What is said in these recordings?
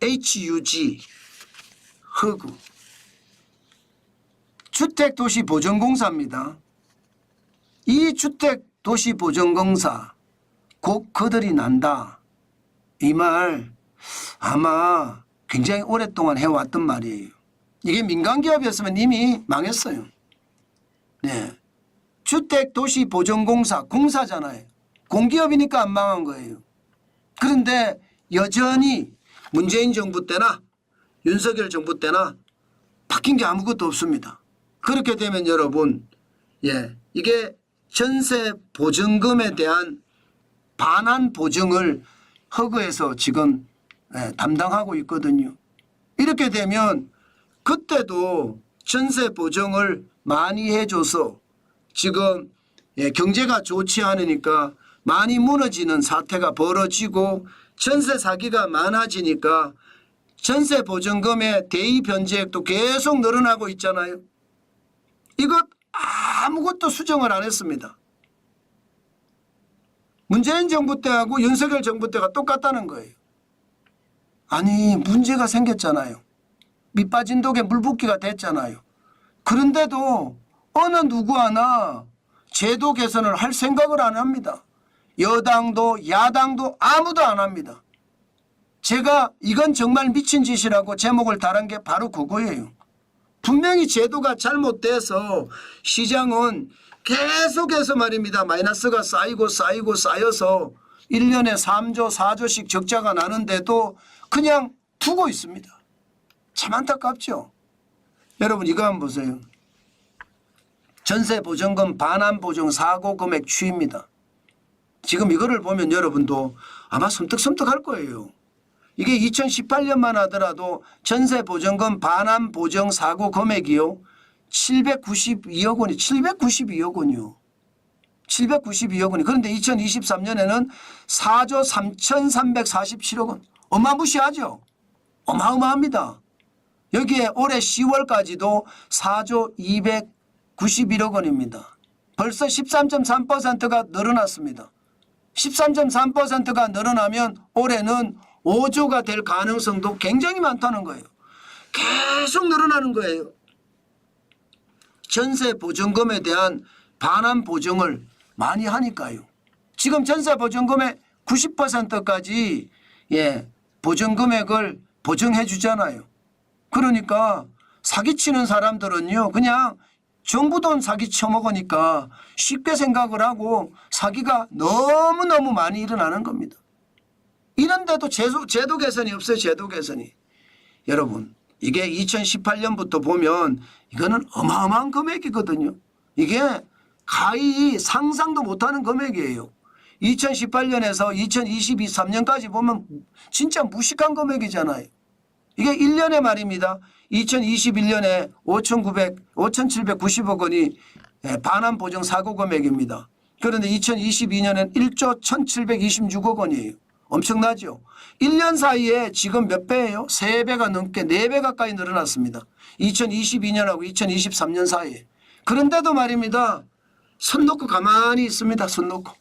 HUG 허구 주택도시보전공사입니다. 이 주택도시보전공사 곧 그들이 난다. 이 말 아마 굉장히 오랫동안 해왔던 말이에요. 이게 민간기업이었으면 이미 망했어요. 네, 주택도시보전공사 공사잖아요. 공기업이니까 안 망한 거예요. 그런데 여전히 문재인 정부 때나 윤석열 정부 때나 바뀐 게 아무것도 없습니다. 그렇게 되면 여러분, 이게 전세 보증금에 대한 반환 보증을 허그에서 지금 담당하고 있거든요. 이렇게 되면 그때도 전세 보증을 많이 해줘서 지금 경제가 좋지 않으니까 많이 무너지는 사태가 벌어지고 전세 사기가 많아지니까 전세 보증금의 대입 변제액도 계속 늘어나고 있잖아요. 이것 아무것도 수정을 안 했습니다. 문재인 정부 때하고 윤석열 정부 때가 똑같다는 거예요. 아니 문제가 생겼잖아요. 밑 빠진 독에 물 붓기가 됐잖아요. 그런데도 어느 누구 하나 제도 개선을 할 생각을 안 합니다. 여당도 야당도 아무도 안 합니다. 제가 이건 정말 미친 짓이라고 제목을 달은 게 바로 그거예요. 분명히 제도가 잘못돼서 시장은 계속해서 말입니다. 마이너스가 쌓이고 쌓여서 1년에 3조 4조씩 적자가 나는데도 그냥 두고 있습니다. 참 안타깝죠. 여러분 이거 한번 보세요. 전세보증금 반환보증 사고금액 추이입니다. 지금 이거를 보면 여러분도 아마 섬뜩섬뜩할 거예요. 이게 2018년만 하더라도 전세보증금 반환보증 사고금액이요. 792억 원이 792억 원이요. 792억 원이. 그런데 2023년에는 4조 3,347억 원. 어마무시하죠. 어마어마합니다. 여기에 올해 10월까지도 4조 291억 원입니다. 벌써 13.3%가 늘어났습니다. 13.3%가 늘어나면 올해는 5조가 될 가능성도 굉장히 많다는 거예요. 계속 늘어나는 거예요. 전세 보증금에 대한 반환 보증을 많이 하니까요. 지금 전세 보증금의 90%까지 보증금액을 보증해 주잖아요. 그러니까 사기치는 사람들은요 그냥 정부 돈 사기 쳐먹으니까 쉽게 생각을 하고 사기가 너무너무 많이 일어나는 겁니다. 이런데도 제도 개선이 없어요. 제도 개선이. 여러분 이게 2018년부터 보면 이거는 어마어마한 금액이거든요. 이게 가히 상상도 못하는 금액이에요. 2018년에서 2023년까지 보면 진짜 무식한 금액이잖아요. 이게 1년에 말입니다. 2021년에 5,790억 원이 반환보증 사고금액입니다. 그런데 2022년엔 1조 1,726억 원이에요. 엄청나죠. 1년 사이에 지금 몇 배예요? 3배가 넘게 4배 가까이 늘어났습니다. 2022년하고 2023년 사이에. 그런데도 말입니다. 손 놓고 가만히 있습니다. 손 놓고.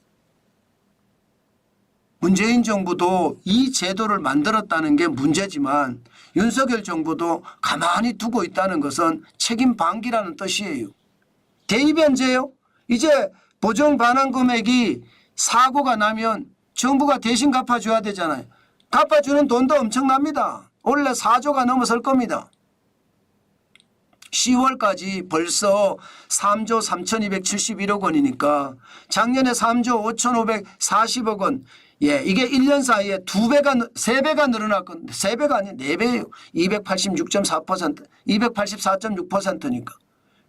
문재인 정부도 이 제도를 만들었다는 게 문제지만 윤석열 정부도 가만히 두고 있다는 것은 책임 방기라는 뜻이에요. 대입 변제요? 이제 보증 반환 금액이 사고가 나면 정부가 대신 갚아줘야 되잖아요. 갚아주는 돈도 엄청납니다. 원래 4조가 넘어설 겁니다. 10월까지 벌써 3조 3,271억 원이니까 작년에 3조 5,540억 원. 이게 1년 사이에 3배가 늘어났건데 3배가 아니에요. 4배예요. 286.4%, 284.6%니까.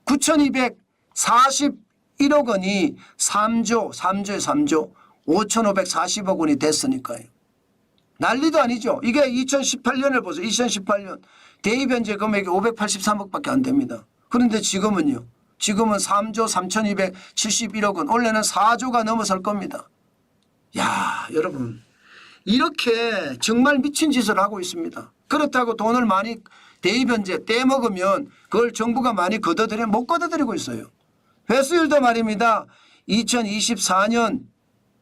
9,241억 원이 3조에 3조 5,540억 원이 됐으니까요. 난리도 아니죠. 이게 2018년을 보세요. 2018년 대입 현재 금액이 583억밖에 안 됩니다. 그런데 지금은요. 지금은 3조 3,271억 원. 원래는 4조가 넘어설 겁니다. 야, 여러분. 이렇게 정말 미친 짓을 하고 있습니다. 그렇다고 돈을 많이 대입 현재 떼먹으면 그걸 정부가 많이 걷어들여 못 걷어들이고 있어요. 회수율도 말입니다. 2024년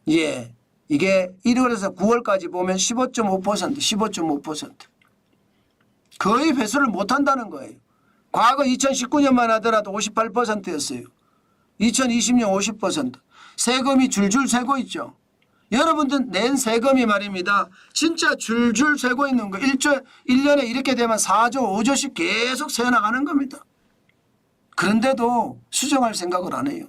이게 1월에서 9월까지 보면 15.5%. 거의 회수를 못한다는 거예요. 과거 2019년만 하더라도 58%였어요. 2020년 50%. 세금이 줄줄 새고 있죠. 여러분들 낸 세금이 말입니다. 진짜 줄줄 새고 있는 거. 1년에 이렇게 되면 4조 5조씩 계속 새어나가는 겁니다. 그런데도 수정할 생각을 안 해요.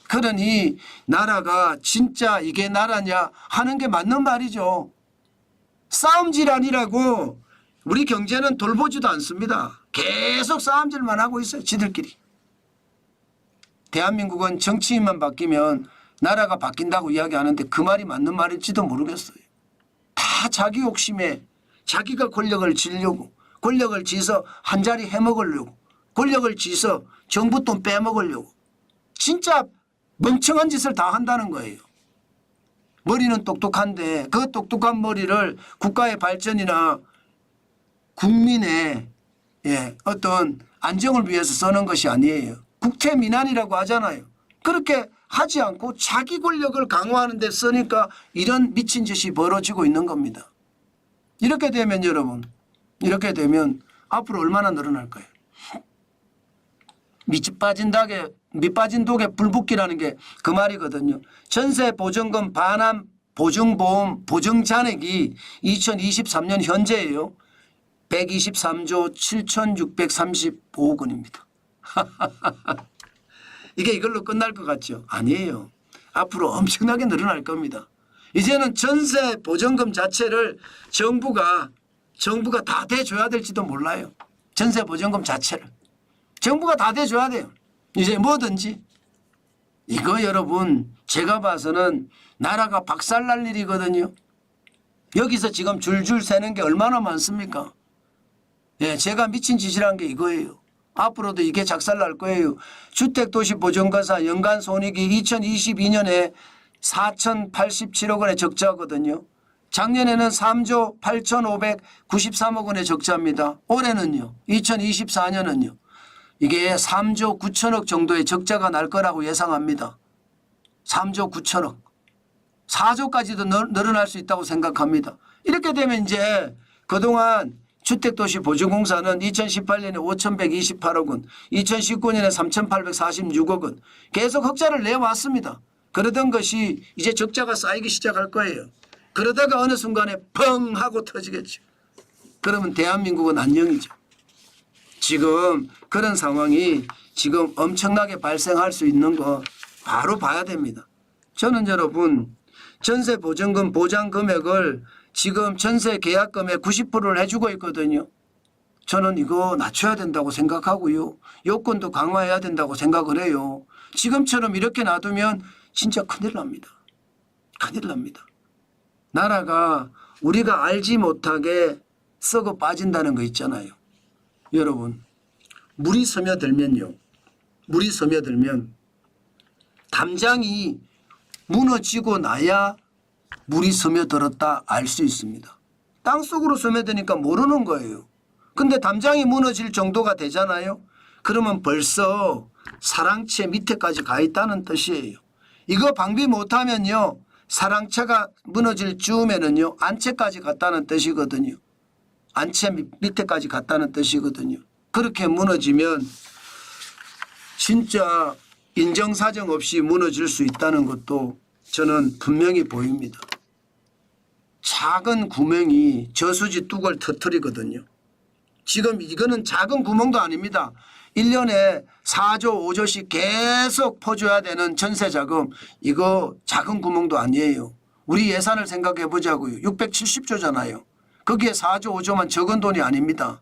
그러니 나라가 진짜 이게 나라냐 하는 게 맞는 말이죠. 싸움질 아니라고 우리 경제는 돌보지도 않습니다. 계속 싸움질만 하고 있어요. 지들끼리. 대한민국은 정치인만 바뀌면 나라가 바뀐다고 이야기하는데 그 말이 맞는 말일지도 모르겠어요. 다 자기 욕심에 자기가 권력을 쥐려고 권력을 쥐서 한 자리 해먹으려고 권력을 쥐서 정부 돈 빼먹으려고 진짜 멍청한 짓을 다 한다는 거예요. 머리는 똑똑한데 그 똑똑한 머리를 국가의 발전이나 국민의 어떤 안정을 위해서 쓰는 것이 아니에요. 국태민안이라고 하잖아요. 그렇게 하지 않고 자기 권력을 강화하는 데 쓰니까 이런 미친 짓이 벌어지고 있는 겁니다. 이렇게 되면 여러분, 이렇게 되면 앞으로 얼마나 늘어날까요? 밑 빠진 독에 불 붙기라는 게 그 말이거든요. 전세 보증금 반환 보증보험 보증 잔액이 2023년 현재예요. 123조 7,635억 원입니다. 이게 이걸로 끝날 것 같죠? 아니에요. 앞으로 엄청나게 늘어날 겁니다. 이제는 전세 보증금 자체를 정부가 다 대줘야 될지도 몰라요. 전세 보증금 자체를. 정부가 다 대줘야 돼요. 이제 뭐든지. 이거 여러분 제가 봐서는 나라가 박살날 일이거든요. 여기서 지금 줄줄 새는 게 얼마나 많습니까? 예, 제가 미친 짓이란 게 이거예요. 앞으로도 이게 작살날 거예요. 주택도시보증공사 연간 손익이 2022년에 4,087억 원의 적자거든요. 작년에는 3조 8,593억 원의 적자입니다. 올해는요. 2024년은요. 이게 3조 9천억 정도의 적자가 날 거라고 예상합니다. 3조 9천억. 4조까지도 늘어날 수 있다고 생각합니다. 이렇게 되면 이제 그동안 주택도시보증공사는 2018년에 5,128억 원, 2019년에 3,846억 원 계속 흑자를 내왔습니다. 그러던 것이 이제 적자가 쌓이기 시작할 거예요. 그러다가 어느 순간에 펑 하고 터지겠죠. 그러면 대한민국은 안녕이죠. 지금 그런 상황이 지금 엄청나게 발생할 수 있는 거 바로 봐야 됩니다. 저는 여러분 전세보증금 보장 금액을 지금 전세 계약금의 90%를 해주고 있거든요. 저는 이거 낮춰야 된다고 생각하고요. 요건도 강화해야 된다고 생각을 해요. 지금처럼 이렇게 놔두면 진짜 큰일 납니다. 큰일 납니다. 나라가 우리가 알지 못하게 썩어 빠진다는 거 있잖아요. 여러분 물이 스며들면요. 물이 스며들면 담장이 무너지고 나야 물이 스며들었다 알 수 있습니다. 땅속으로 스며드니까 모르는 거예요. 근데 담장이 무너질 정도가 되잖아요. 그러면 벌써 사랑채 밑에까지 가 있다는 뜻이에요. 이거 방비 못하면요. 사랑채가 무너질 즈음에는요. 안채까지 갔다는 뜻이거든요. 안채 밑에까지 갔다는 뜻이거든요. 그렇게 무너지면 진짜 인정사정 없이 무너질 수 있다는 것도 저는 분명히 보입니다. 작은 구멍이 저수지 뚝을 터뜨리거든요. 지금 이거는 작은 구멍도 아닙니다. 1년에 4조 5조씩 계속 퍼줘야 되는 전세자금 이거 작은 구멍도 아니에요. 우리 예산을 생각해 보자고요. 670조잖아요. 거기에 4조 5조만 적은 돈이 아닙니다.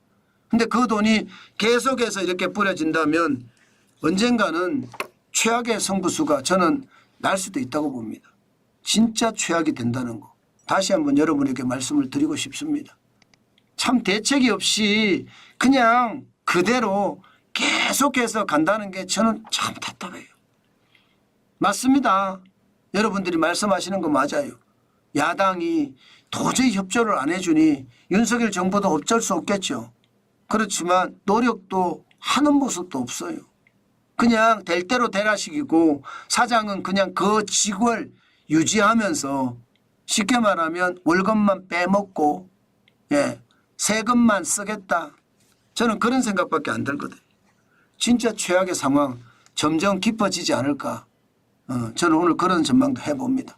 근데 그 돈이 계속해서 이렇게 뿌려진다면 언젠가는 최악의 성부수가 저는 날 수도 있다고 봅니다. 진짜 최악이 된다는 거. 다시 한번 여러분에게 말씀을 드리고 싶습니다. 참 대책이 없이 그냥 그대로 계속해서 간다는 게 저는 참 답답해요. 맞습니다. 여러분들이 말씀하시는 거 맞아요. 야당이 도저히 협조를 안 해주니 윤석열 정부도 어쩔 수 없겠죠. 그렇지만 노력도 하는 모습도 없어요. 그냥 될 대로 되라식이고 사장은 그냥 그 직을 유지하면서 쉽게 말하면 월급만 빼먹고 세금만 쓰겠다. 저는 그런 생각밖에 안 들거든요. 진짜 최악의 상황 점점 깊어지지 않을까. 저는 오늘 그런 전망도 해봅니다.